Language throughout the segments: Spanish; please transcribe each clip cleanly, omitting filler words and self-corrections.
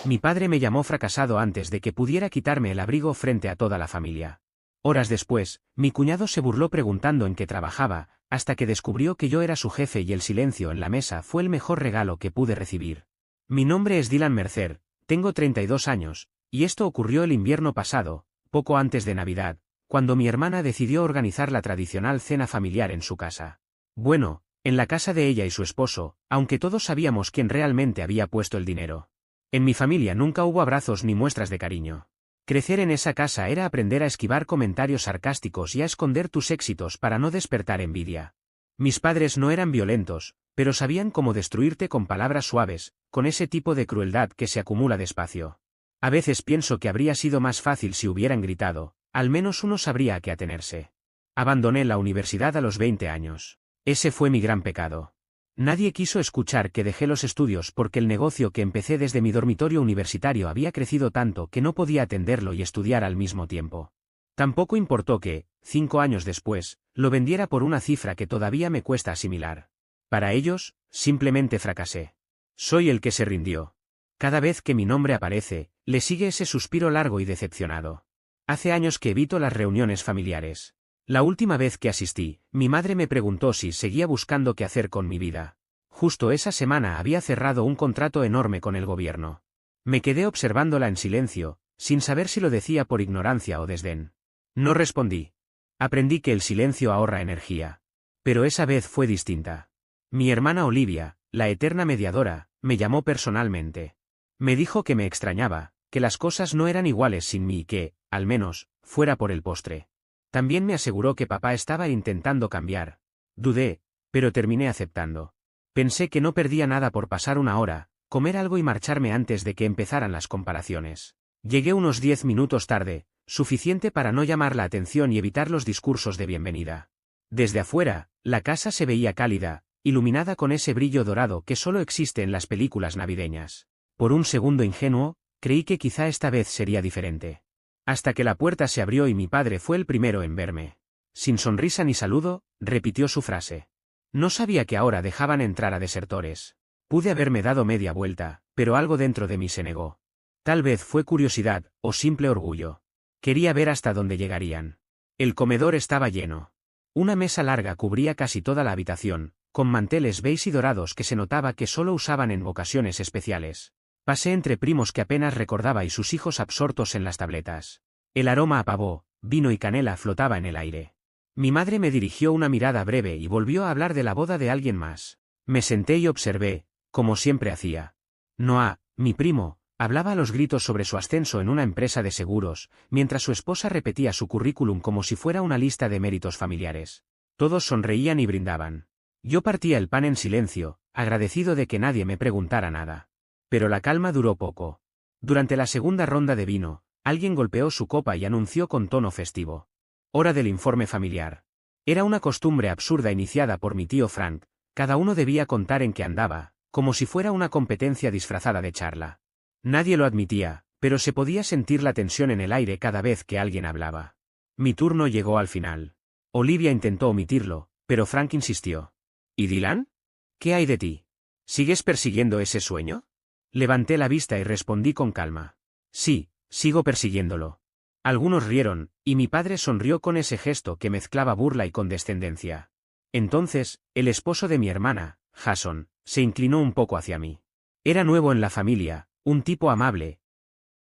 Mi padre me llamó fracasado antes de que pudiera quitarme el abrigo frente a toda la familia. Horas después, mi cuñado se burló preguntando en qué trabajaba, hasta que descubrió que yo era su jefe y el silencio en la mesa fue el mejor regalo que pude recibir. Mi nombre es Dylan Mercer, tengo 32 años, y esto ocurrió el invierno pasado, poco antes de Navidad, cuando mi hermana decidió organizar la tradicional cena familiar en su casa. Bueno, en la casa de ella y su esposo, aunque todos sabíamos quién realmente había puesto el dinero. En mi familia nunca hubo abrazos ni muestras de cariño. Crecer en esa casa era aprender a esquivar comentarios sarcásticos y a esconder tus éxitos para no despertar envidia. Mis padres no eran violentos, pero sabían cómo destruirte con palabras suaves, con ese tipo de crueldad que se acumula despacio. A veces pienso que habría sido más fácil si hubieran gritado, al menos uno sabría a qué atenerse. Abandoné la universidad a los 20 años. Ese fue mi gran pecado. Nadie quiso escuchar que dejé los estudios porque el negocio que empecé desde mi dormitorio universitario había crecido tanto que no podía atenderlo y estudiar al mismo tiempo. Tampoco importó que, 5 años después, lo vendiera por una cifra que todavía me cuesta asimilar. Para ellos, simplemente fracasé. Soy el que se rindió. Cada vez que mi nombre aparece, le sigue ese suspiro largo y decepcionado. Hace años que evito las reuniones familiares. La última vez que asistí, mi madre me preguntó si seguía buscando qué hacer con mi vida. Justo esa semana había cerrado un contrato enorme con el gobierno. Me quedé observándola en silencio, sin saber si lo decía por ignorancia o desdén. No respondí. Aprendí que el silencio ahorra energía. Pero esa vez fue distinta. Mi hermana Olivia, la eterna mediadora, me llamó personalmente. Me dijo que me extrañaba, que las cosas no eran iguales sin mí y que, al menos, fuera por el postre. También me aseguró que papá estaba intentando cambiar. Dudé, pero terminé aceptando. Pensé que no perdía nada por pasar una hora, comer algo y marcharme antes de que empezaran las comparaciones. Llegué unos 10 minutos tarde, suficiente para no llamar la atención y evitar los discursos de bienvenida. Desde afuera, la casa se veía cálida, iluminada con ese brillo dorado que solo existe en las películas navideñas. Por un segundo ingenuo, creí que quizá esta vez sería diferente. Hasta que la puerta se abrió y mi padre fue el primero en verme. Sin sonrisa ni saludo, repitió su frase. No sabía que ahora dejaban entrar a desertores. Pude haberme dado media vuelta, pero algo dentro de mí se negó. Tal vez fue curiosidad, o simple orgullo. Quería ver hasta dónde llegarían. El comedor estaba lleno. Una mesa larga cubría casi toda la habitación, con manteles beige y dorados que se notaba que solo usaban en ocasiones especiales. Pasé entre primos que apenas recordaba y sus hijos absortos en las tabletas. El aroma a pavó, vino y canela flotaba en el aire. Mi madre me dirigió una mirada breve y volvió a hablar de la boda de alguien más. Me senté y observé, como siempre hacía. Noah, mi primo, hablaba a los gritos sobre su ascenso en una empresa de seguros, mientras su esposa repetía su currículum como si fuera una lista de méritos familiares. Todos sonreían y brindaban. Yo partía el pan en silencio, agradecido de que nadie me preguntara nada. Pero la calma duró poco. Durante la segunda ronda de vino, alguien golpeó su copa y anunció con tono festivo. Hora del informe familiar. Era una costumbre absurda iniciada por mi tío Frank, cada uno debía contar en qué andaba, como si fuera una competencia disfrazada de charla. Nadie lo admitía, pero se podía sentir la tensión en el aire cada vez que alguien hablaba. Mi turno llegó al final. Olivia intentó omitirlo, pero Frank insistió. ¿Y Dylan? ¿Qué hay de ti? ¿Sigues persiguiendo ese sueño? Levanté la vista y respondí con calma. Sí, sigo persiguiéndolo. Algunos rieron, y mi padre sonrió con ese gesto que mezclaba burla y condescendencia. Entonces, el esposo de mi hermana, Jason, se inclinó un poco hacia mí. Era nuevo en la familia, un tipo amable,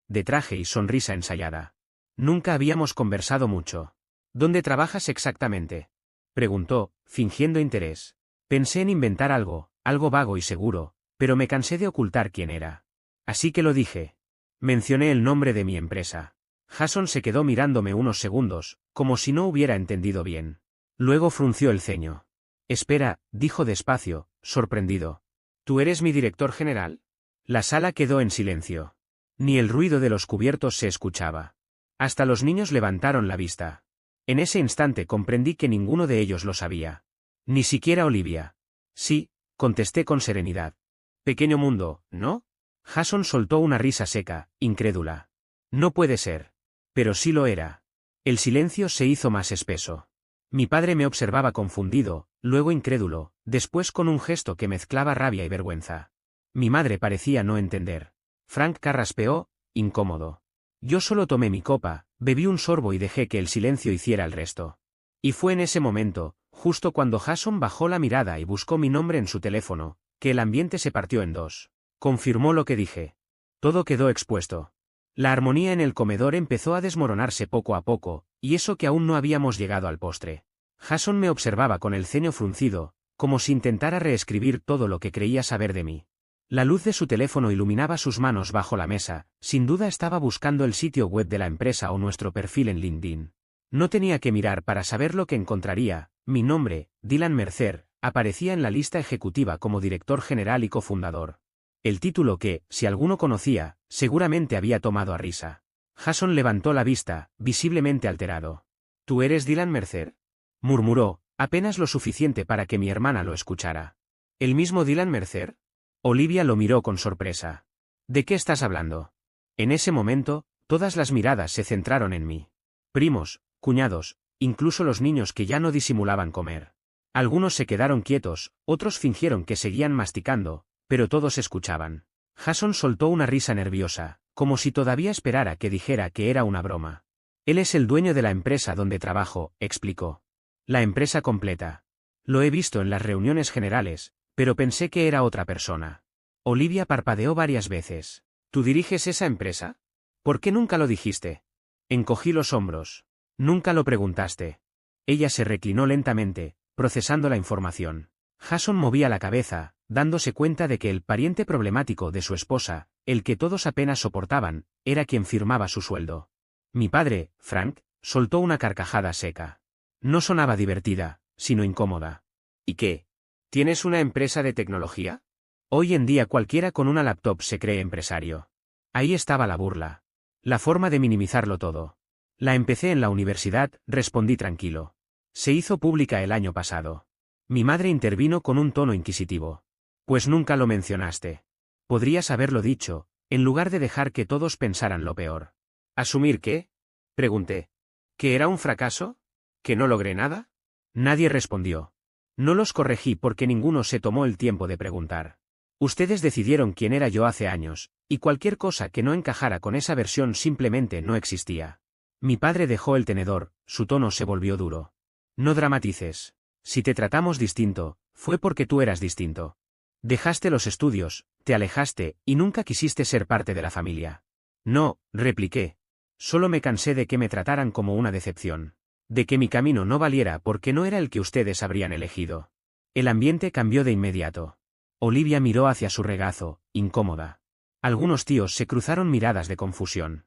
de traje y sonrisa ensayada. Nunca habíamos conversado mucho. ¿Dónde trabajas exactamente?, preguntó, fingiendo interés. Pensé en inventar algo vago y seguro, pero me cansé de ocultar quién era. Así que lo dije. Mencioné el nombre de mi empresa. Jason se quedó mirándome unos segundos, como si no hubiera entendido bien. Luego frunció el ceño. Espera, dijo despacio, sorprendido. ¿Tú eres mi director general? La sala quedó en silencio. Ni el ruido de los cubiertos se escuchaba. Hasta los niños levantaron la vista. En ese instante comprendí que ninguno de ellos lo sabía. Ni siquiera Olivia. Sí, contesté con serenidad. Pequeño mundo, ¿no? Jason soltó una risa seca, incrédula. No puede ser. Pero sí lo era. El silencio se hizo más espeso. Mi padre me observaba confundido, luego incrédulo, después con un gesto que mezclaba rabia y vergüenza. Mi madre parecía no entender. Frank carraspeó, incómodo. Yo solo tomé mi copa, bebí un sorbo y dejé que el silencio hiciera el resto. Y fue en ese momento, justo cuando Jason bajó la mirada y buscó mi nombre en su teléfono, que el ambiente se partió en dos. Confirmó lo que dije. Todo quedó expuesto. La armonía en el comedor empezó a desmoronarse poco a poco, y eso que aún no habíamos llegado al postre. Jason me observaba con el ceño fruncido, como si intentara reescribir todo lo que creía saber de mí. La luz de su teléfono iluminaba sus manos bajo la mesa, sin duda estaba buscando el sitio web de la empresa o nuestro perfil en LinkedIn. No tenía que mirar para saber lo que encontraría. Mi nombre, Dylan Mercer, aparecía en la lista ejecutiva como director general y cofundador. El título que, si alguno conocía, seguramente había tomado a risa. Jason levantó la vista, visiblemente alterado. ¿Tú eres Dylan Mercer?, murmuró, apenas lo suficiente para que mi hermana lo escuchara. ¿El mismo Dylan Mercer? Olivia lo miró con sorpresa. ¿De qué estás hablando? En ese momento, todas las miradas se centraron en mí. Primos, cuñados, incluso los niños que ya no disimulaban comer. Algunos se quedaron quietos, otros fingieron que seguían masticando, pero todos escuchaban. Jason soltó una risa nerviosa, como si todavía esperara que dijera que era una broma. Él es el dueño de la empresa donde trabajo, explicó. La empresa completa. Lo he visto en las reuniones generales, pero pensé que era otra persona. Olivia parpadeó varias veces. ¿Tú diriges esa empresa? ¿Por qué nunca lo dijiste? Encogí los hombros. Nunca lo preguntaste. Ella se reclinó lentamente, procesando la información. Jason movía la cabeza, dándose cuenta de que el pariente problemático de su esposa, el que todos apenas soportaban, era quien firmaba su sueldo. Mi padre, Frank, soltó una carcajada seca. No sonaba divertida, sino incómoda. ¿Y qué? ¿Tienes una empresa de tecnología? Hoy en día cualquiera con una laptop se cree empresario. Ahí estaba la burla. La forma de minimizarlo todo. La empecé en la universidad, respondí tranquilo. Se hizo pública el año pasado. Mi madre intervino con un tono inquisitivo. Pues nunca lo mencionaste. Podrías haberlo dicho, en lugar de dejar que todos pensaran lo peor. ¿Asumir qué? Pregunté. ¿Que era un fracaso? ¿Que no logré nada? Nadie respondió. No los corregí porque ninguno se tomó el tiempo de preguntar. Ustedes decidieron quién era yo hace años, y cualquier cosa que no encajara con esa versión simplemente no existía. Mi padre dejó el tenedor, su tono se volvió duro. No dramatices. Si te tratamos distinto, fue porque tú eras distinto. Dejaste los estudios, te alejaste, y nunca quisiste ser parte de la familia. No, repliqué. Solo me cansé de que me trataran como una decepción. De que mi camino no valiera porque no era el que ustedes habrían elegido. El ambiente cambió de inmediato. Olivia miró hacia su regazo, incómoda. Algunos tíos se cruzaron miradas de confusión.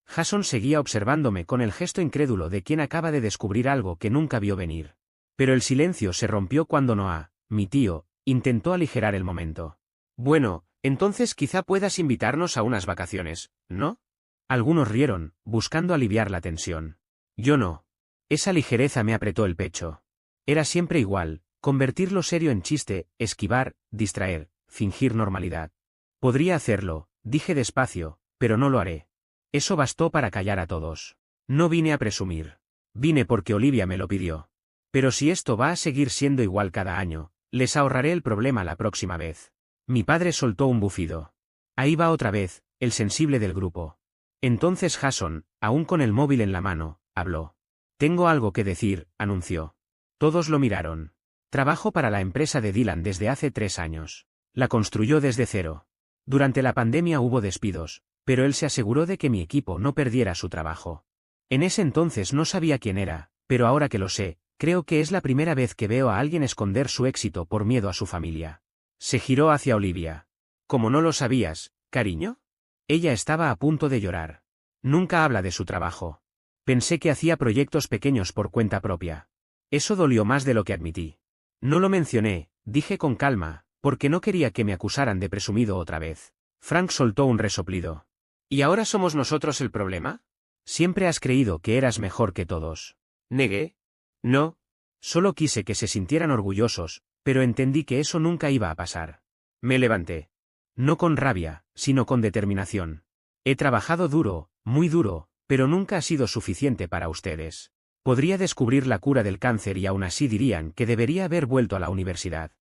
Jason seguía observándome con el gesto incrédulo de quien acaba de descubrir algo que nunca vio venir. Pero el silencio se rompió cuando Noah, mi tío, intentó aligerar el momento. Bueno, entonces quizá puedas invitarnos a unas vacaciones, ¿no? Algunos rieron, buscando aliviar la tensión. Yo no. Esa ligereza me apretó el pecho. Era siempre igual, convertir lo serio en chiste, esquivar, distraer, fingir normalidad. Podría hacerlo, dije despacio, pero no lo haré. Eso bastó para callar a todos. No vine a presumir. Vine porque Olivia me lo pidió. Pero si esto va a seguir siendo igual cada año, les ahorraré el problema la próxima vez. Mi padre soltó un bufido. Ahí va otra vez, el sensible del grupo. Entonces Jason, aún con el móvil en la mano, habló. Tengo algo que decir, anunció. Todos lo miraron. Trabajo para la empresa de Dylan desde hace 3 años. La construyó desde cero. Durante la pandemia hubo despidos, pero él se aseguró de que mi equipo no perdiera su trabajo. En ese entonces no sabía quién era, pero ahora que lo sé, creo que es la primera vez que veo a alguien esconder su éxito por miedo a su familia. Se giró hacia Olivia. ¿Cómo no lo sabías, cariño? Ella estaba a punto de llorar. Nunca habla de su trabajo. Pensé que hacía proyectos pequeños por cuenta propia. Eso dolió más de lo que admití. No lo mencioné, dije con calma, porque no quería que me acusaran de presumido otra vez. Frank soltó un resoplido. ¿Y ahora somos nosotros el problema? Siempre has creído que eras mejor que todos. Negué. No. Solo quise que se sintieran orgullosos, pero entendí que eso nunca iba a pasar. Me levanté. No con rabia, sino con determinación. He trabajado duro, muy duro, pero nunca ha sido suficiente para ustedes. Podría descubrir la cura del cáncer y aún así dirían que debería haber vuelto a la universidad.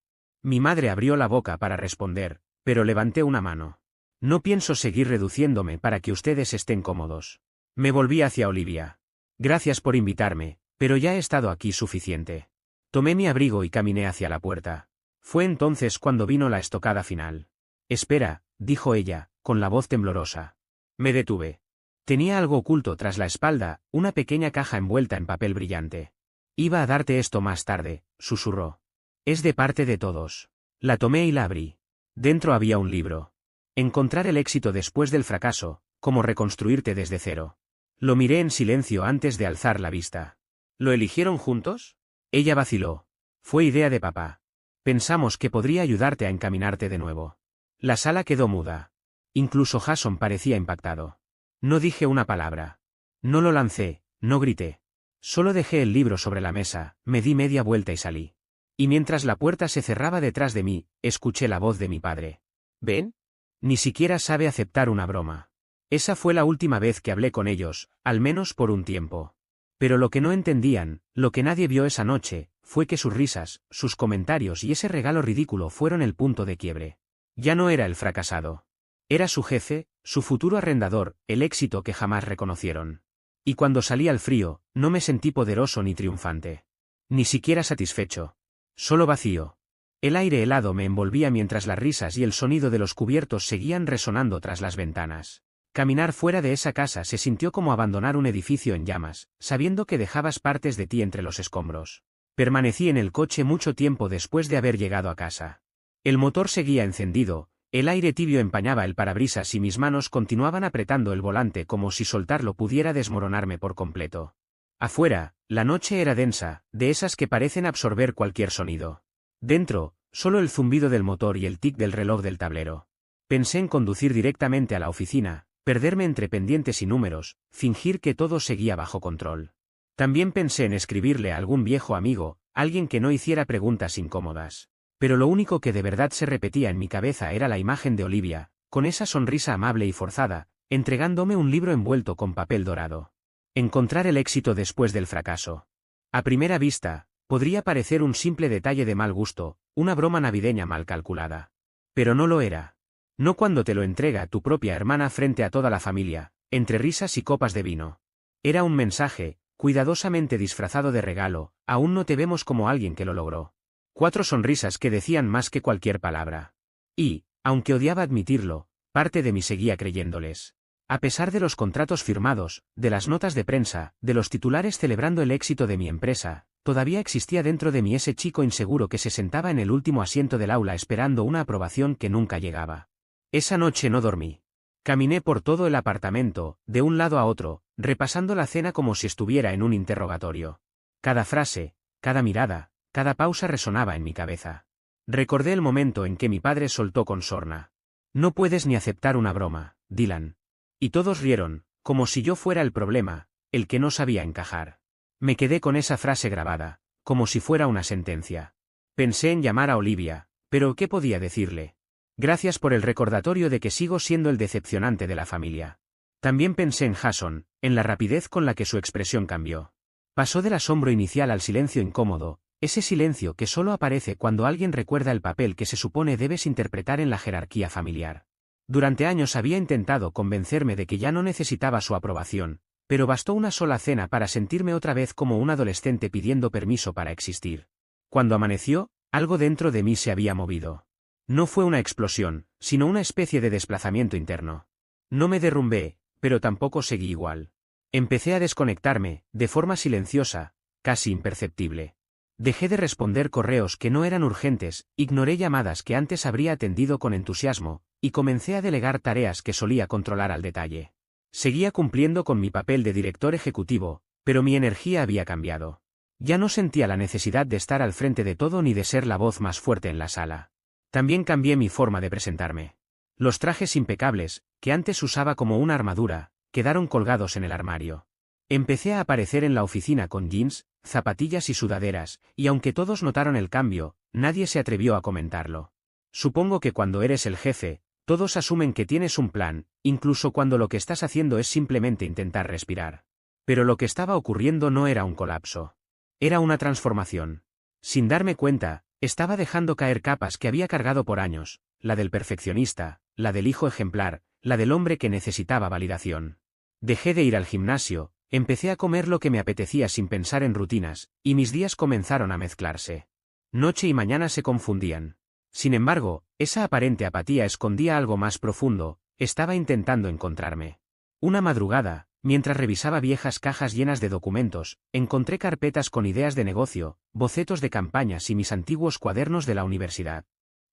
Mi madre abrió la boca para responder, pero levanté una mano. No pienso seguir reduciéndome para que ustedes estén cómodos. Me volví hacia Olivia. Gracias por invitarme, pero ya he estado aquí suficiente. Tomé mi abrigo y caminé hacia la puerta. Fue entonces cuando vino la estocada final. Espera, dijo ella, con la voz temblorosa. Me detuve. Tenía algo oculto tras la espalda, una pequeña caja envuelta en papel brillante. Iba a darte esto más tarde, susurró. Es de parte de todos. La tomé y la abrí. Dentro había un libro. Encontrar el éxito después del fracaso, cómo reconstruirte desde cero. Lo miré en silencio antes de alzar la vista. ¿Lo eligieron juntos? Ella vaciló. Fue idea de papá. Pensamos que podría ayudarte a encaminarte de nuevo. La sala quedó muda. Incluso Jason parecía impactado. No dije una palabra. No lo lancé, no grité. Solo dejé el libro sobre la mesa, me di media vuelta y salí. Y mientras la puerta se cerraba detrás de mí, escuché la voz de mi padre. ¿Ven? Ni siquiera sabe aceptar una broma. Esa fue la última vez que hablé con ellos, al menos por un tiempo. Pero lo que no entendían, lo que nadie vio esa noche, fue que sus risas, sus comentarios y ese regalo ridículo fueron el punto de quiebre. Ya no era el fracasado. Era su jefe, su futuro arrendador, el éxito que jamás reconocieron. Y cuando salí al frío, no me sentí poderoso ni triunfante. Ni siquiera satisfecho. Solo vacío. El aire helado me envolvía mientras las risas y el sonido de los cubiertos seguían resonando tras las ventanas. Caminar fuera de esa casa se sintió como abandonar un edificio en llamas, sabiendo que dejabas partes de ti entre los escombros. Permanecí en el coche mucho tiempo después de haber llegado a casa. El motor seguía encendido, el aire tibio empañaba el parabrisas y mis manos continuaban apretando el volante como si soltarlo pudiera desmoronarme por completo. Afuera, la noche era densa, de esas que parecen absorber cualquier sonido. Dentro, solo el zumbido del motor y el tic del reloj del tablero. Pensé en conducir directamente a la oficina, perderme entre pendientes y números, fingir que todo seguía bajo control. También pensé en escribirle a algún viejo amigo, alguien que no hiciera preguntas incómodas. Pero lo único que de verdad se repetía en mi cabeza era la imagen de Olivia, con esa sonrisa amable y forzada, entregándome un libro envuelto con papel dorado. Encontrar el éxito después del fracaso. A primera vista, podría parecer un simple detalle de mal gusto, una broma navideña mal calculada. Pero no lo era. No cuando te lo entrega tu propia hermana frente a toda la familia, entre risas y copas de vino. Era un mensaje, cuidadosamente disfrazado de regalo, aún no te vemos como alguien que lo logró. 4 sonrisas que decían más que cualquier palabra. Y, aunque odiaba admitirlo, parte de mí seguía creyéndoles. A pesar de los contratos firmados, de las notas de prensa, de los titulares celebrando el éxito de mi empresa, todavía existía dentro de mí ese chico inseguro que se sentaba en el último asiento del aula esperando una aprobación que nunca llegaba. Esa noche no dormí. Caminé por todo el apartamento, de un lado a otro, repasando la cena como si estuviera en un interrogatorio. Cada frase, cada mirada, cada pausa resonaba en mi cabeza. Recordé el momento en que mi padre soltó con sorna. No puedes ni aceptar una broma, Dylan. Y todos rieron, como si yo fuera el problema, el que no sabía encajar. Me quedé con esa frase grabada, como si fuera una sentencia. Pensé en llamar a Olivia, pero ¿qué podía decirle? Gracias por el recordatorio de que sigo siendo el decepcionante de la familia. También pensé en Jason, en la rapidez con la que su expresión cambió. Pasó del asombro inicial al silencio incómodo, ese silencio que solo aparece cuando alguien recuerda el papel que se supone debes interpretar en la jerarquía familiar. Durante años había intentado convencerme de que ya no necesitaba su aprobación, pero bastó una sola cena para sentirme otra vez como un adolescente pidiendo permiso para existir. Cuando amaneció, algo dentro de mí se había movido. No fue una explosión, sino una especie de desplazamiento interno. No me derrumbé, pero tampoco seguí igual. Empecé a desconectarme, de forma silenciosa, casi imperceptible. Dejé de responder correos que no eran urgentes, ignoré llamadas que antes habría atendido con entusiasmo, y comencé a delegar tareas que solía controlar al detalle. Seguía cumpliendo con mi papel de director ejecutivo, pero mi energía había cambiado. Ya no sentía la necesidad de estar al frente de todo ni de ser la voz más fuerte en la sala. También cambié mi forma de presentarme. Los trajes impecables, que antes usaba como una armadura, quedaron colgados en el armario. Empecé a aparecer en la oficina con jeans, zapatillas y sudaderas, y aunque todos notaron el cambio, nadie se atrevió a comentarlo. Supongo que cuando eres el jefe, todos asumen que tienes un plan, incluso cuando lo que estás haciendo es simplemente intentar respirar. Pero lo que estaba ocurriendo no era un colapso. Era una transformación. Sin darme cuenta, estaba dejando caer capas que había cargado por años, la del perfeccionista, la del hijo ejemplar, la del hombre que necesitaba validación. Dejé de ir al gimnasio, empecé a comer lo que me apetecía sin pensar en rutinas, y mis días comenzaron a mezclarse. Noche y mañana se confundían. Sin embargo, esa aparente apatía escondía algo más profundo, estaba intentando encontrarme. Una madrugada, mientras revisaba viejas cajas llenas de documentos, encontré carpetas con ideas de negocio, bocetos de campañas y mis antiguos cuadernos de la universidad.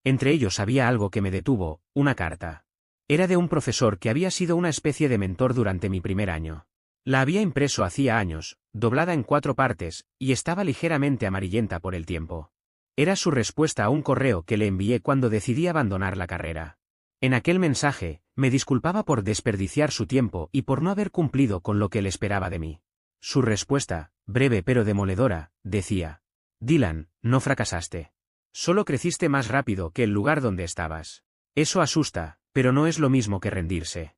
Entre ellos había algo que me detuvo, una carta. Era de un profesor que había sido una especie de mentor durante mi primer año. La había impreso hacía años, doblada en 4 partes, y estaba ligeramente amarillenta por el tiempo. Era su respuesta a un correo que le envié cuando decidí abandonar la carrera. En aquel mensaje, me disculpaba por desperdiciar su tiempo y por no haber cumplido con lo que él esperaba de mí. Su respuesta, breve pero demoledora, decía: Dylan, no fracasaste. Solo creciste más rápido que el lugar donde estabas. Eso asusta, pero no es lo mismo que rendirse.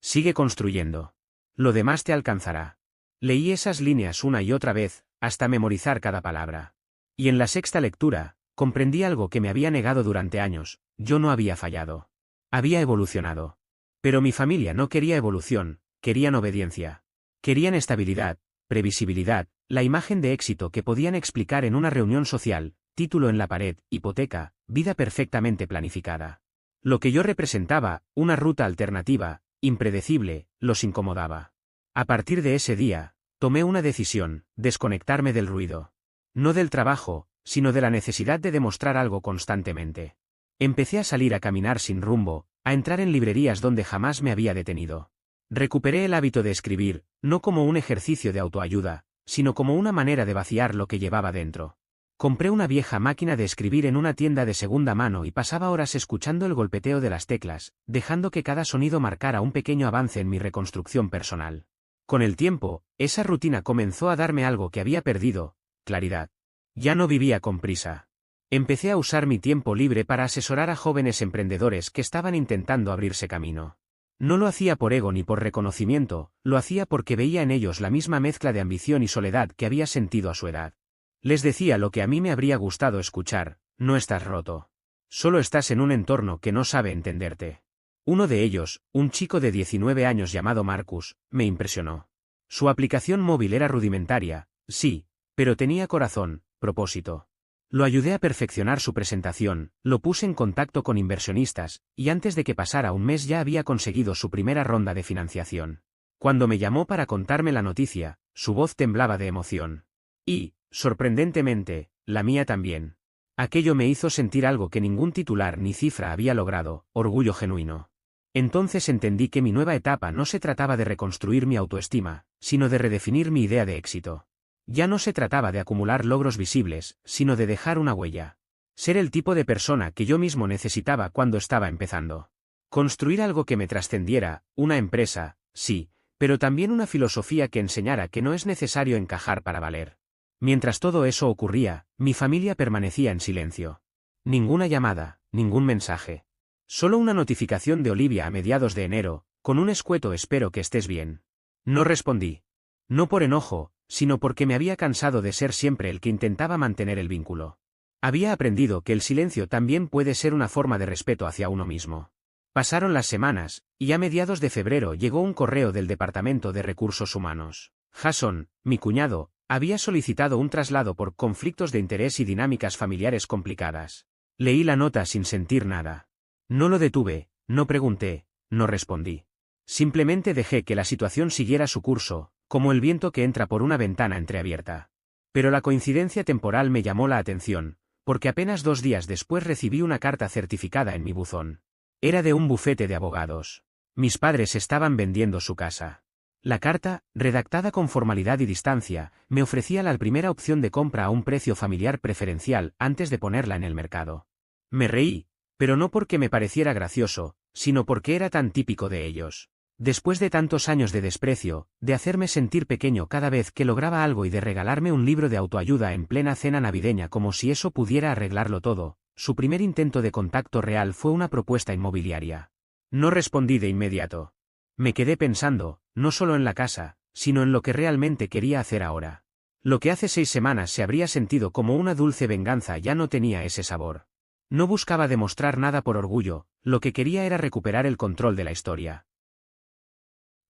Sigue construyendo. Lo demás te alcanzará. Leí esas líneas una y otra vez, hasta memorizar cada palabra. Y en la 6ª lectura, comprendí algo que me había negado durante años: yo no había fallado. Había evolucionado. Pero mi familia no quería evolución, querían obediencia. Querían estabilidad, previsibilidad, la imagen de éxito que podían explicar en una reunión social, título en la pared, hipoteca, vida perfectamente planificada. Lo que yo representaba, una ruta alternativa, impredecible, los incomodaba. A partir de ese día, tomé una decisión: desconectarme del ruido. No del trabajo, sino de la necesidad de demostrar algo constantemente. Empecé a salir a caminar sin rumbo, a entrar en librerías donde jamás me había detenido. Recuperé el hábito de escribir, no como un ejercicio de autoayuda, sino como una manera de vaciar lo que llevaba dentro. Compré una vieja máquina de escribir en una tienda de segunda mano y pasaba horas escuchando el golpeteo de las teclas, dejando que cada sonido marcara un pequeño avance en mi reconstrucción personal. Con el tiempo, esa rutina comenzó a darme algo que había perdido: claridad. Ya no vivía con prisa. Empecé a usar mi tiempo libre para asesorar a jóvenes emprendedores que estaban intentando abrirse camino. No lo hacía por ego ni por reconocimiento, lo hacía porque veía en ellos la misma mezcla de ambición y soledad que había sentido a su edad. Les decía lo que a mí me habría gustado escuchar: no estás roto. Solo estás en un entorno que no sabe entenderte. Uno de ellos, un chico de 19 años llamado Marcus, me impresionó. Su aplicación móvil era rudimentaria, sí, pero tenía corazón, propósito. Lo ayudé a perfeccionar su presentación, lo puse en contacto con inversionistas, y antes de que pasara un mes ya había conseguido su primera ronda de financiación. Cuando me llamó para contarme la noticia, su voz temblaba de emoción. Y, sorprendentemente, la mía también. Aquello me hizo sentir algo que ningún titular ni cifra había logrado: orgullo genuino. Entonces entendí que mi nueva etapa no se trataba de reconstruir mi autoestima, sino de redefinir mi idea de éxito. Ya no se trataba de acumular logros visibles, sino de dejar una huella. Ser el tipo de persona que yo mismo necesitaba cuando estaba empezando. Construir algo que me trascendiera, una empresa, sí, pero también una filosofía que enseñara que no es necesario encajar para valer. Mientras todo eso ocurría, mi familia permanecía en silencio. Ninguna llamada, ningún mensaje. Solo una notificación de Olivia a mediados de enero, con un escueto «espero que estés bien». No respondí. No por enojo, sino porque me había cansado de ser siempre el que intentaba mantener el vínculo. Había aprendido que el silencio también puede ser una forma de respeto hacia uno mismo. Pasaron las semanas, y a mediados de febrero llegó un correo del Departamento de Recursos Humanos. Jason, mi cuñado, había solicitado un traslado por conflictos de interés y dinámicas familiares complicadas. Leí la nota sin sentir nada. No lo detuve, no pregunté, no respondí. Simplemente dejé que la situación siguiera su curso, como el viento que entra por una ventana entreabierta. Pero la coincidencia temporal me llamó la atención, porque apenas 2 días después recibí una carta certificada en mi buzón. Era de un bufete de abogados. Mis padres estaban vendiendo su casa. La carta, redactada con formalidad y distancia, me ofrecía la primera opción de compra a un precio familiar preferencial antes de ponerla en el mercado. Me reí, pero no porque me pareciera gracioso, sino porque era tan típico de ellos. Después de tantos años de desprecio, de hacerme sentir pequeño cada vez que lograba algo y de regalarme un libro de autoayuda en plena cena navideña como si eso pudiera arreglarlo todo, su primer intento de contacto real fue una propuesta inmobiliaria. No respondí de inmediato. Me quedé pensando, no solo en la casa, sino en lo que realmente quería hacer ahora. Lo que hace 6 semanas se habría sentido como una dulce venganza ya no tenía ese sabor. No buscaba demostrar nada por orgullo, lo que quería era recuperar el control de la historia.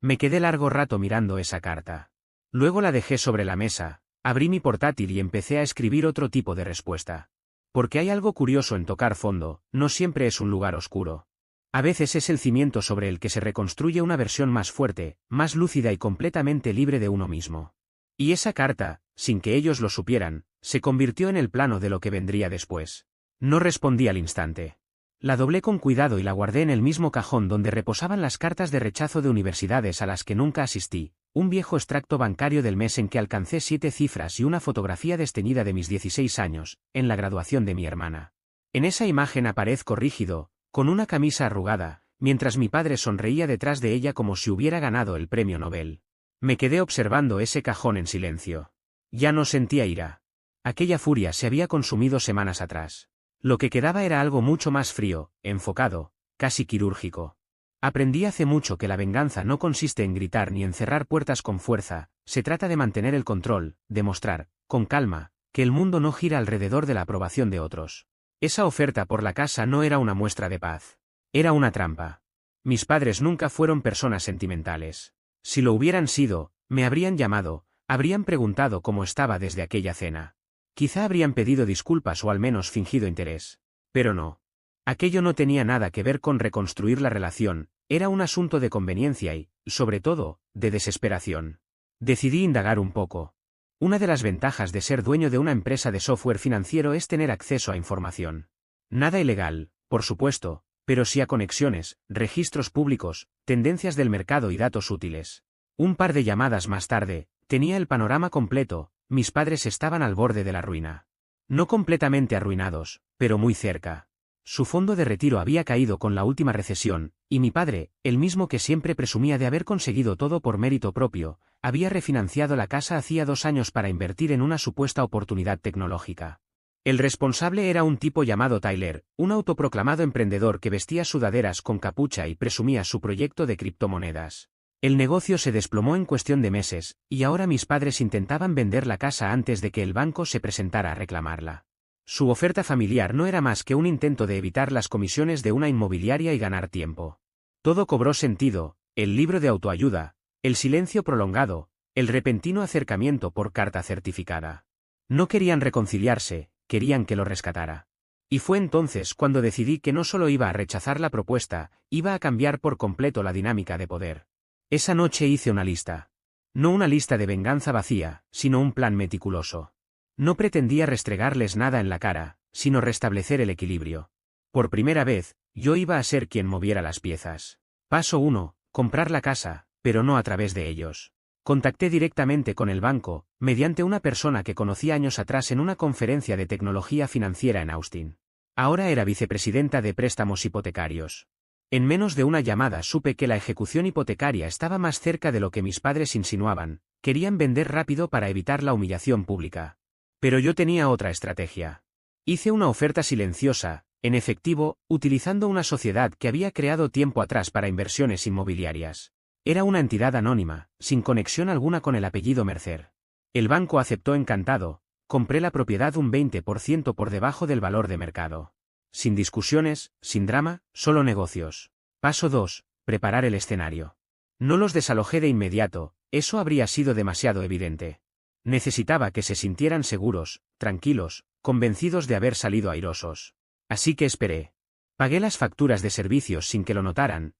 Me quedé largo rato mirando esa carta. Luego la dejé sobre la mesa, abrí mi portátil y empecé a escribir otro tipo de respuesta. Porque hay algo curioso en tocar fondo, no siempre es un lugar oscuro. A veces es el cimiento sobre el que se reconstruye una versión más fuerte, más lúcida y completamente libre de uno mismo. Y esa carta, sin que ellos lo supieran, se convirtió en el plano de lo que vendría después. No respondí al instante. La doblé con cuidado y la guardé en el mismo cajón donde reposaban las cartas de rechazo de universidades a las que nunca asistí, un viejo extracto bancario del mes en que alcancé 7 cifras y una fotografía desteñida de mis 16 años, en la graduación de mi hermana. En esa imagen aparezco rígido, con una camisa arrugada, mientras mi padre sonreía detrás de ella como si hubiera ganado el premio Nobel. Me quedé observando ese cajón en silencio. Ya no sentía ira. Aquella furia se había consumido semanas atrás. Lo que quedaba era algo mucho más frío, enfocado, casi quirúrgico. Aprendí hace mucho que la venganza no consiste en gritar ni en cerrar puertas con fuerza, se trata de mantener el control, de mostrar, con calma, que el mundo no gira alrededor de la aprobación de otros. Esa oferta por la casa no era una muestra de paz. Era una trampa. Mis padres nunca fueron personas sentimentales. Si lo hubieran sido, me habrían llamado, habrían preguntado cómo estaba desde aquella cena. Quizá habrían pedido disculpas o al menos fingido interés. Pero no. Aquello no tenía nada que ver con reconstruir la relación, era un asunto de conveniencia y, sobre todo, de desesperación. Decidí indagar un poco. Una de las ventajas de ser dueño de una empresa de software financiero es tener acceso a información. Nada ilegal, por supuesto, pero sí a conexiones, registros públicos, tendencias del mercado y datos útiles. Un par de llamadas más tarde, tenía el panorama completo. Mis padres estaban al borde de la ruina. No completamente arruinados, pero muy cerca. Su fondo de retiro había caído con la última recesión, y mi padre, el mismo que siempre presumía de haber conseguido todo por mérito propio, había refinanciado la casa hacía 2 años para invertir en una supuesta oportunidad tecnológica. El responsable era un tipo llamado Tyler, un autoproclamado emprendedor que vestía sudaderas con capucha y presumía su proyecto de criptomonedas. El negocio se desplomó en cuestión de meses, y ahora mis padres intentaban vender la casa antes de que el banco se presentara a reclamarla. Su oferta familiar no era más que un intento de evitar las comisiones de una inmobiliaria y ganar tiempo. Todo cobró sentido, el libro de autoayuda, el silencio prolongado, el repentino acercamiento por carta certificada. No querían reconciliarse, querían que lo rescatara. Y fue entonces cuando decidí que no solo iba a rechazar la propuesta, iba a cambiar por completo la dinámica de poder. Esa noche hice una lista. No una lista de venganza vacía, sino un plan meticuloso. No pretendía restregarles nada en la cara, sino restablecer el equilibrio. Por primera vez, yo iba a ser quien moviera las piezas. Paso 1, comprar la casa, pero no a través de ellos. Contacté directamente con el banco, mediante una persona que conocí años atrás en una conferencia de tecnología financiera en Austin. Ahora era vicepresidenta de préstamos hipotecarios. En menos de una llamada supe que la ejecución hipotecaria estaba más cerca de lo que mis padres insinuaban, querían vender rápido para evitar la humillación pública. Pero yo tenía otra estrategia. Hice una oferta silenciosa, en efectivo, utilizando una sociedad que había creado tiempo atrás para inversiones inmobiliarias. Era una entidad anónima, sin conexión alguna con el apellido Mercer. El banco aceptó encantado, compré la propiedad un 20% por debajo del valor de mercado. Sin discusiones, sin drama, solo negocios. Paso 2, preparar el escenario. No los desalojé de inmediato, eso habría sido demasiado evidente. Necesitaba que se sintieran seguros, tranquilos, convencidos de haber salido airosos. Así que esperé. Pagué las facturas de servicios sin que lo notaran.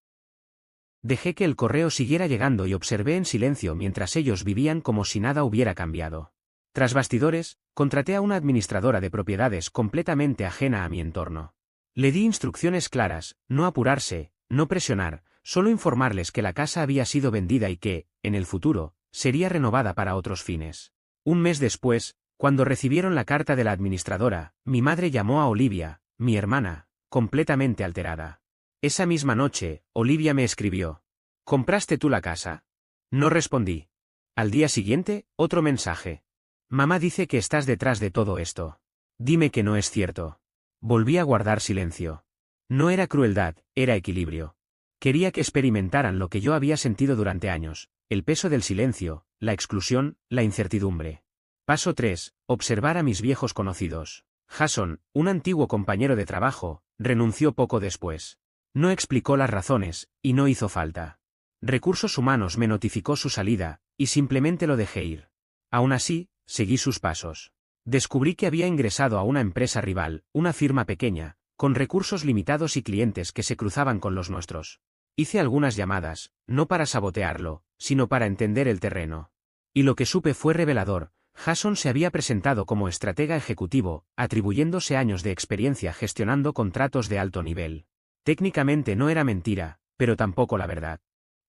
Dejé que el correo siguiera llegando y observé en silencio mientras ellos vivían como si nada hubiera cambiado. Tras bastidores, contraté a una administradora de propiedades completamente ajena a mi entorno. Le di instrucciones claras, no apurarse, no presionar, solo informarles que la casa había sido vendida y que, en el futuro, sería renovada para otros fines. Un mes después, cuando recibieron la carta de la administradora, mi madre llamó a Olivia, mi hermana, completamente alterada. Esa misma noche, Olivia me escribió: ¿compraste tú la casa? No respondí. Al día siguiente, otro mensaje. Mamá dice que estás detrás de todo esto. Dime que no es cierto. Volví a guardar silencio. No era crueldad, era equilibrio. Quería que experimentaran lo que yo había sentido durante años, el peso del silencio, la exclusión, la incertidumbre. Paso 3, observar a mis viejos conocidos. Jason, un antiguo compañero de trabajo, renunció poco después. No explicó las razones, y no hizo falta. Recursos Humanos me notificó su salida, y simplemente lo dejé ir. Aún así, seguí sus pasos. Descubrí que había ingresado a una empresa rival, una firma pequeña, con recursos limitados y clientes que se cruzaban con los nuestros. Hice algunas llamadas, no para sabotearlo, sino para entender el terreno. Y lo que supe fue revelador. Jason se había presentado como estratega ejecutivo, atribuyéndose años de experiencia gestionando contratos de alto nivel. Técnicamente no era mentira, pero tampoco la verdad.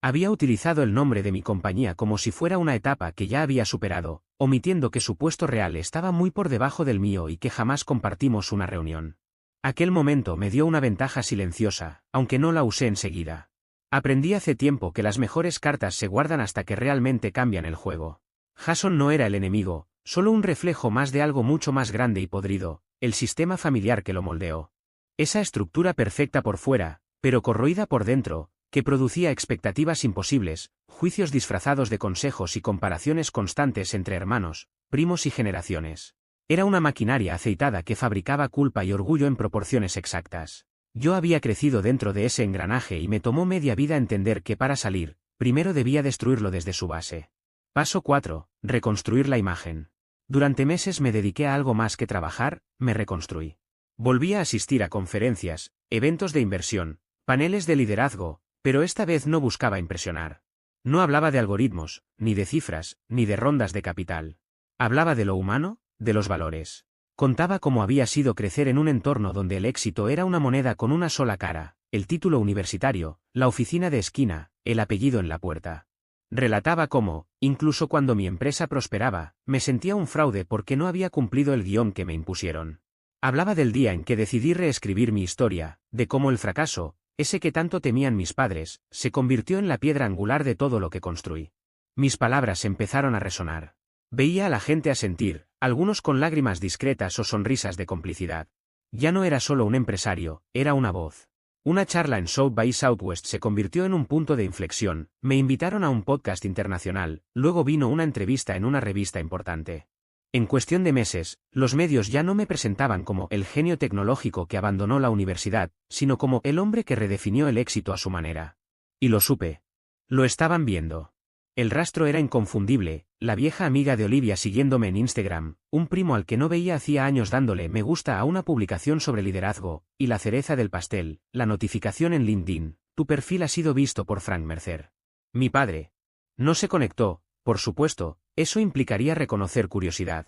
Había utilizado el nombre de mi compañía como si fuera una etapa que ya había superado, omitiendo que su puesto real estaba muy por debajo del mío y que jamás compartimos una reunión. Aquel momento me dio una ventaja silenciosa, aunque no la usé enseguida. Aprendí hace tiempo que las mejores cartas se guardan hasta que realmente cambian el juego. Jason no era el enemigo, solo un reflejo más de algo mucho más grande y podrido, el sistema familiar que lo moldeó. Esa estructura perfecta por fuera, pero corroída por dentro, que producía expectativas imposibles, juicios disfrazados de consejos y comparaciones constantes entre hermanos, primos y generaciones. Era una maquinaria aceitada que fabricaba culpa y orgullo en proporciones exactas. Yo había crecido dentro de ese engranaje y me tomó media vida entender que para salir, primero debía destruirlo desde su base. Paso 4. Reconstruir la imagen. Durante meses me dediqué a algo más que trabajar, me reconstruí. Volví a asistir a conferencias, eventos de inversión, paneles de liderazgo, pero esta vez no buscaba impresionar. No hablaba de algoritmos, ni de cifras, ni de rondas de capital. Hablaba de lo humano, de los valores. Contaba cómo había sido crecer en un entorno donde el éxito era una moneda con una sola cara, el título universitario, la oficina de esquina, el apellido en la puerta. Relataba cómo, incluso cuando mi empresa prosperaba, me sentía un fraude porque no había cumplido el guión que me impusieron. Hablaba del día en que decidí reescribir mi historia, de cómo el fracaso, ese que tanto temían mis padres, se convirtió en la piedra angular de todo lo que construí. Mis palabras empezaron a resonar. Veía a la gente asentir, algunos con lágrimas discretas o sonrisas de complicidad. Ya no era solo un empresario, era una voz. Una charla en South by Southwest se convirtió en un punto de inflexión, me invitaron a un podcast internacional, luego vino una entrevista en una revista importante. En cuestión de meses, los medios ya no me presentaban como el genio tecnológico que abandonó la universidad, sino como el hombre que redefinió el éxito a su manera. Y lo supe. Lo estaban viendo. El rastro era inconfundible, la vieja amiga de Olivia siguiéndome en Instagram, un primo al que no veía hacía años dándole me gusta a una publicación sobre liderazgo, y la cereza del pastel, la notificación en LinkedIn, tu perfil ha sido visto por Frank Mercer. Mi padre. No se conectó, por supuesto, eso implicaría reconocer curiosidad.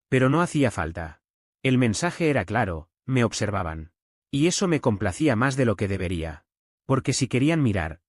Pero no hacía falta. El mensaje era claro, me observaban. Y eso me complacía más de lo que debería. Porque si querían mirar,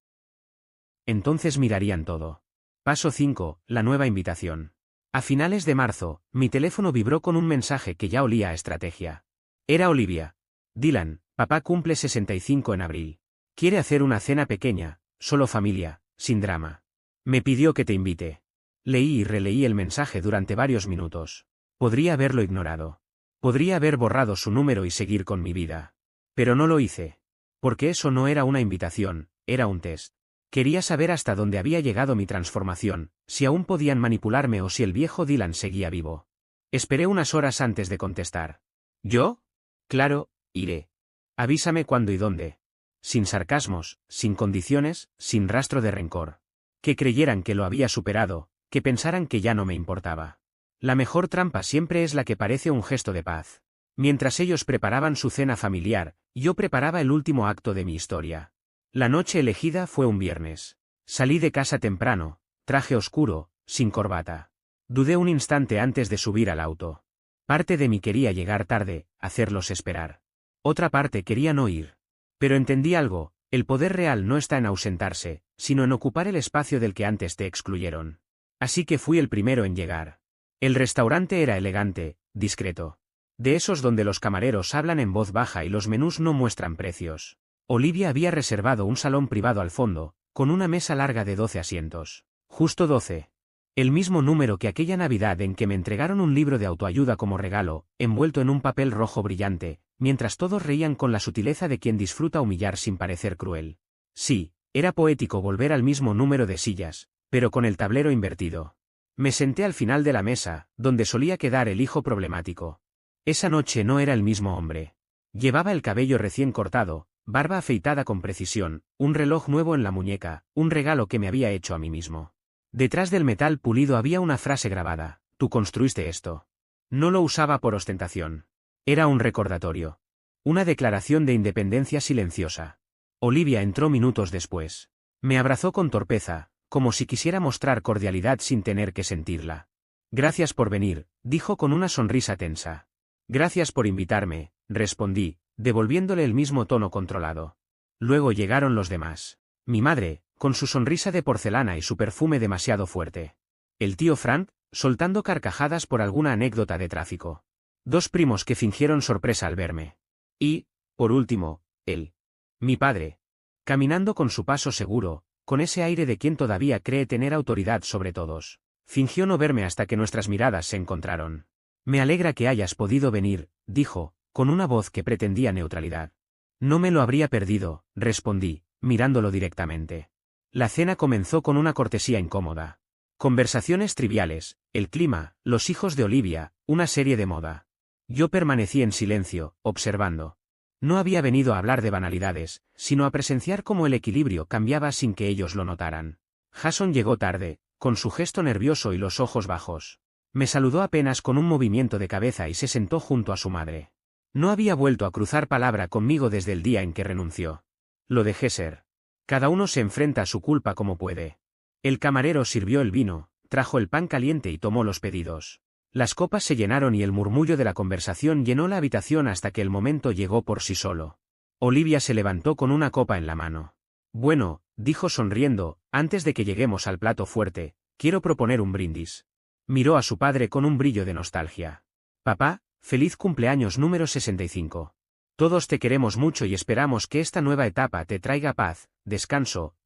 entonces mirarían todo. Paso 5. La nueva invitación. A finales de marzo, mi teléfono vibró con un mensaje que ya olía a estrategia. Era Olivia. Dylan, papá cumple 65 en abril. Quiere hacer una cena pequeña, solo familia, sin drama. Me pidió que te invite. Leí y releí el mensaje durante varios minutos. Podría haberlo ignorado. Podría haber borrado su número y seguir con mi vida. Pero no lo hice. Porque eso no era una invitación, era un test. Quería saber hasta dónde había llegado mi transformación, si aún podían manipularme o si el viejo Dylan seguía vivo. Esperé unas horas antes de contestar. ¿Yo? Claro, iré. Avísame cuándo y dónde. Sin sarcasmos, sin condiciones, sin rastro de rencor. Que creyeran que lo había superado, que pensaran que ya no me importaba. La mejor trampa siempre es la que parece un gesto de paz. Mientras ellos preparaban su cena familiar, yo preparaba el último acto de mi historia. La noche elegida fue un viernes. Salí de casa temprano, traje oscuro, sin corbata. Dudé un instante antes de subir al auto. Parte de mí quería llegar tarde, hacerlos esperar. Otra parte quería no ir. Pero entendí algo, el poder real no está en ausentarse, sino en ocupar el espacio del que antes te excluyeron. Así que fui el primero en llegar. El restaurante era elegante, discreto. De esos donde los camareros hablan en voz baja y los menús no muestran precios. Olivia había reservado un salón privado al fondo, con una mesa larga de 12 asientos. Justo 12. El mismo número que aquella Navidad en que me entregaron un libro de autoayuda como regalo, envuelto en un papel rojo brillante, mientras todos reían con la sutileza de quien disfruta humillar sin parecer cruel. Sí, era poético volver al mismo número de sillas, pero con el tablero invertido. Me senté al final de la mesa, donde solía quedar el hijo problemático. Esa noche no era el mismo hombre. Llevaba el cabello recién cortado, barba afeitada con precisión, un reloj nuevo en la muñeca, un regalo que me había hecho a mí mismo. Detrás del metal pulido había una frase grabada: «Tú construiste esto». No lo usaba por ostentación. Era un recordatorio. Una declaración de independencia silenciosa. Olivia entró minutos después. Me abrazó con torpeza, como si quisiera mostrar cordialidad sin tener que sentirla. «Gracias por venir», dijo con una sonrisa tensa. «Gracias por invitarme», respondí, devolviéndole el mismo tono controlado. Luego llegaron los demás. Mi madre, con su sonrisa de porcelana y su perfume demasiado fuerte. El tío Frank, soltando carcajadas por alguna anécdota de tráfico. Dos primos que fingieron sorpresa al verme. Y, por último, él. Mi padre. Caminando con su paso seguro, con ese aire de quien todavía cree tener autoridad sobre todos. Fingió no verme hasta que nuestras miradas se encontraron. «Me alegra que hayas podido venir», dijo, con una voz que pretendía neutralidad. «No me lo habría perdido», respondí, mirándolo directamente. La cena comenzó con una cortesía incómoda. Conversaciones triviales, el clima, los hijos de Olivia, una serie de moda. Yo permanecí en silencio, observando. No había venido a hablar de banalidades, sino a presenciar cómo el equilibrio cambiaba sin que ellos lo notaran. Jason llegó tarde, con su gesto nervioso y los ojos bajos. Me saludó apenas con un movimiento de cabeza y se sentó junto a su madre. No había vuelto a cruzar palabra conmigo desde el día en que renunció. Lo dejé ser. Cada uno se enfrenta a su culpa como puede. El camarero sirvió el vino, trajo el pan caliente y tomó los pedidos. Las copas se llenaron y el murmullo de la conversación llenó la habitación hasta que el momento llegó por sí solo. Olivia se levantó con una copa en la mano. «Bueno», dijo sonriendo, «antes de que lleguemos al plato fuerte, quiero proponer un brindis». Miró a su padre con un brillo de nostalgia. «Papá, feliz cumpleaños número 65. Todos te queremos mucho y esperamos que esta nueva etapa te traiga paz, descanso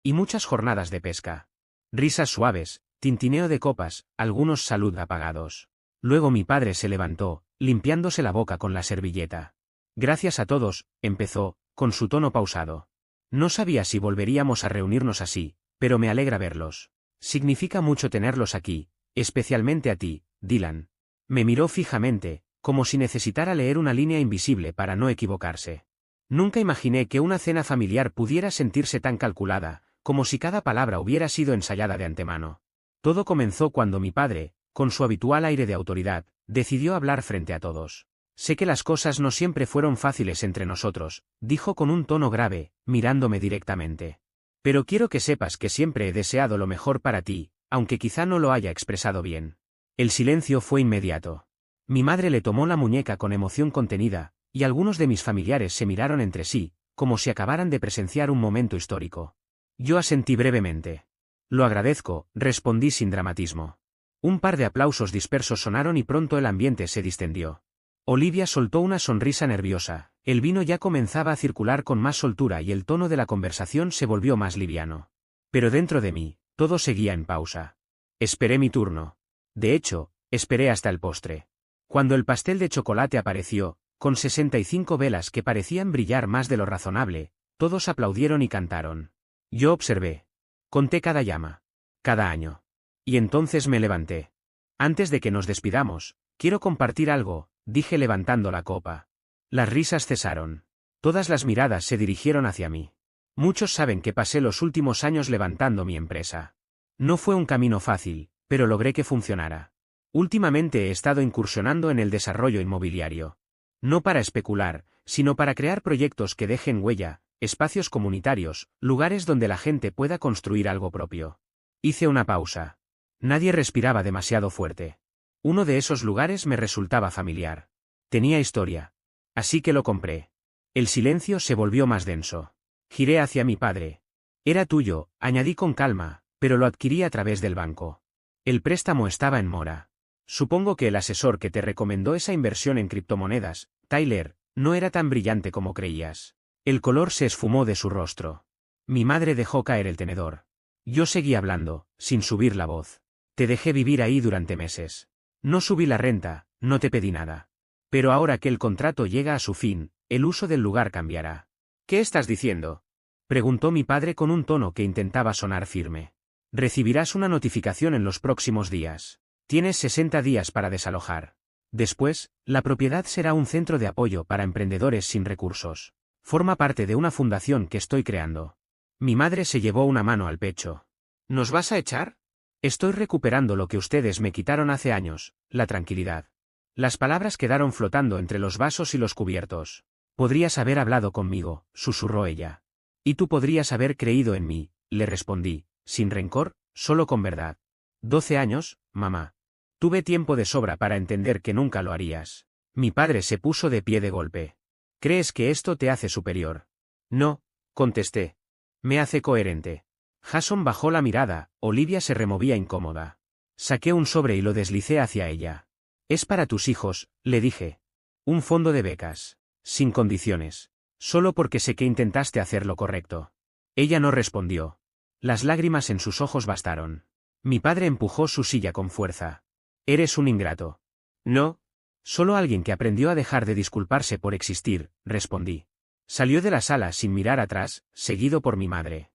y muchas jornadas de pesca». Risas suaves, tintineo de copas, algunos salud apagados. Luego mi padre se levantó, limpiándose la boca con la servilleta. «Gracias a todos», empezó, con su tono pausado. «No sabía si volveríamos a reunirnos así, pero me alegra verlos. Significa mucho tenerlos aquí, especialmente a ti, Dylan». Me miró fijamente, como si necesitara leer una línea invisible para no equivocarse. Nunca imaginé que una cena familiar pudiera sentirse tan calculada, como si cada palabra hubiera sido ensayada de antemano. Todo comenzó cuando mi padre, con su habitual aire de autoridad, decidió hablar frente a todos. «Sé que las cosas no siempre fueron fáciles entre nosotros», dijo con un tono grave, mirándome directamente. «Pero quiero que sepas que siempre he deseado lo mejor para ti, aunque quizá no lo haya expresado bien». El silencio fue inmediato. Mi madre le tomó la muñeca con emoción contenida, y algunos de mis familiares se miraron entre sí, como si acabaran de presenciar un momento histórico. Yo asentí brevemente. «Lo agradezco», respondí sin dramatismo. Un par de aplausos dispersos sonaron y pronto el ambiente se distendió. Olivia soltó una sonrisa nerviosa, el vino ya comenzaba a circular con más soltura y el tono de la conversación se volvió más liviano. Pero dentro de mí, todo seguía en pausa. Esperé mi turno. De hecho, esperé hasta el postre. Cuando el pastel de chocolate apareció, con 65 velas que parecían brillar más de lo razonable, todos aplaudieron y cantaron. Yo observé. Conté cada llama. Cada año. Y entonces me levanté. «Antes de que nos despidamos, quiero compartir algo», dije levantando la copa. Las risas cesaron. Todas las miradas se dirigieron hacia mí. Muchos saben que pasé los últimos años levantando mi empresa. No fue un camino fácil, pero logré que funcionara. Últimamente he estado incursionando en el desarrollo inmobiliario. No para especular, sino para crear proyectos que dejen huella, espacios comunitarios, lugares donde la gente pueda construir algo propio. Hice una pausa. Nadie respiraba demasiado fuerte. Uno de esos lugares me resultaba familiar. Tenía historia. Así que lo compré. El silencio se volvió más denso. Giré hacia mi padre. «Era tuyo», añadí con calma, «pero lo adquirí a través del banco. El préstamo estaba en mora. Supongo que el asesor que te recomendó esa inversión en criptomonedas, Tyler, no era tan brillante como creías». El color se esfumó de su rostro. Mi madre dejó caer el tenedor. Yo seguí hablando, sin subir la voz. «Te dejé vivir ahí durante meses. No subí la renta, no te pedí nada. Pero ahora que el contrato llega a su fin, el uso del lugar cambiará». «¿Qué estás diciendo?», preguntó mi padre con un tono que intentaba sonar firme. «Recibirás una notificación en los próximos días. Tienes 60 días para desalojar». Después, la propiedad será un centro de apoyo para emprendedores sin recursos. Forma parte de una fundación que estoy creando. Mi madre se llevó una mano al pecho. ¿Nos vas a echar? Estoy recuperando lo que ustedes me quitaron hace años, la tranquilidad. Las palabras quedaron flotando entre los vasos y los cubiertos. Podrías haber hablado conmigo, susurró ella. Y tú podrías haber creído en mí, le respondí, sin rencor, solo con verdad. 12 años, mamá. Tuve tiempo de sobra para entender que nunca lo harías. Mi padre se puso de pie de golpe. ¿Crees que esto te hace superior? No, contesté. Me hace coherente. Jason bajó la mirada, Olivia se removía incómoda. Saqué un sobre y lo deslicé hacia ella. Es para tus hijos, le dije. Un fondo de becas. Sin condiciones. Solo porque sé que intentaste hacer lo correcto. Ella no respondió. Las lágrimas en sus ojos bastaron. Mi padre empujó su silla con fuerza. Eres un ingrato. No. Solo alguien que aprendió a dejar de disculparse por existir, respondí. Salió de la sala sin mirar atrás, seguido por mi madre.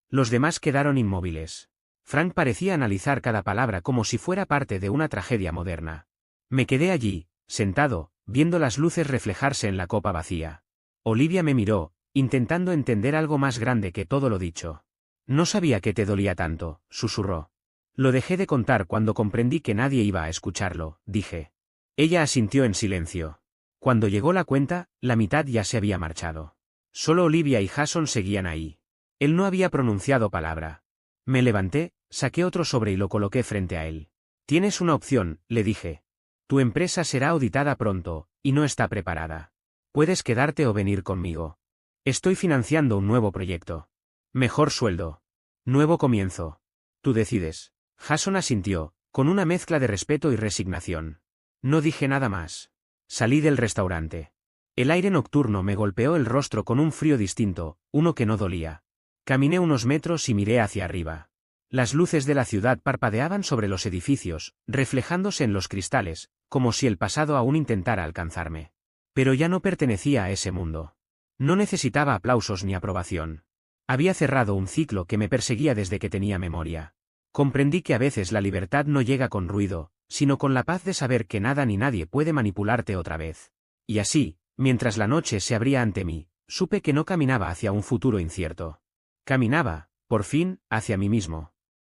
Los demás quedaron inmóviles. Frank parecía analizar cada palabra como si fuera parte de una tragedia moderna. Me quedé allí, sentado, viendo las luces reflejarse en la copa vacía. Olivia me miró, intentando entender algo más grande que todo lo dicho. No sabía que te dolía tanto, susurró. Lo dejé de contar cuando comprendí que nadie iba a escucharlo, dije. Ella asintió en silencio. Cuando llegó la cuenta, la mitad ya se había marchado. Solo Olivia y Jason seguían ahí. Él no había pronunciado palabra. Me levanté, saqué otro sobre y lo coloqué frente a él. Tienes una opción, le dije. Tu empresa será auditada pronto, y no está preparada. Puedes quedarte o venir conmigo. Estoy financiando un nuevo proyecto. Mejor sueldo. Nuevo comienzo. Tú decides. Jason asintió, con una mezcla de respeto y resignación. No dije nada más. Salí del restaurante. El aire nocturno me golpeó el rostro con un frío distinto, uno que no dolía. Caminé unos metros y miré hacia arriba. Las luces de la ciudad parpadeaban sobre los edificios, reflejándose en los cristales, como si el pasado aún intentara alcanzarme. Pero ya no pertenecía a ese mundo. No necesitaba aplausos ni aprobación. Había cerrado un ciclo que me perseguía desde que tenía memoria. Comprendí que a veces la libertad no llega con ruido, sino con la paz de saber que nada ni nadie puede manipularte otra vez. Y así, mientras la noche se abría ante mí, supe que no caminaba hacia un futuro incierto. Caminaba, por fin, hacia mí mismo.